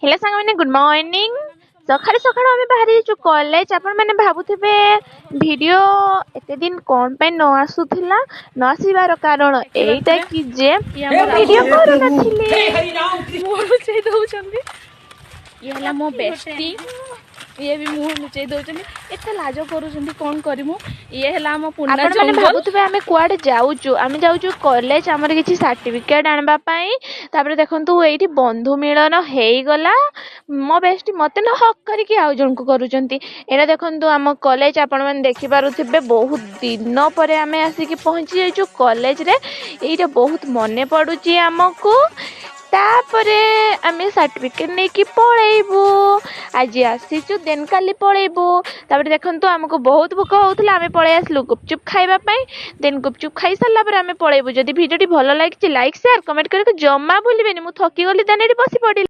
Hello साଙ୍ଗମାନେ good morning. सकाळु सकाळु आमे बाहरी जो कॉलेज आपण माने भाबुथिबे वीडियो एते दिन कोन पे न आसुथिला न आसीबार कारण एईटा कि जे वीडियो करू नथिले मुँह लुचाई दौरान ये है मो बेस्टी ये भी मुँह लुचाई दौरान एत लाज कर कौन करमु ये है मो पुना आपण माने भाबुथिबे आमे कुआडे जाउचु आमे जाउचु कॉलेज हमर किछि सर्टिफिकेट आनबा पई तापर देखंतु एठी बंधु मिलन हेई गला मो बेस्टी मते न हक करके आउ जन को करूचंती एना देखंतु आम कॉलेज आपण माने देखि पारुथिबे बहुत दिन परे आमे आसी कि पहुंची जाइचु कॉलेज रे एटा बहुत मने पडुची हमको तापरे आमे सर्टिफिकेट नहीं कि पळेबू आज आसीचु देन काली पळेबू तापर देखंतु हमको बहुत भूख होउथला आमे पळे आसलु गुपचुप खाइबा पई देन गुपचुप खाइ सल्ला पर आमे पळेबू जदी वीडियोटी भलो लागिछि लाइक शेयर कमेंट करके जम्मा भूलिबेनी मु थकी गली देन एठी बसी पड़ी।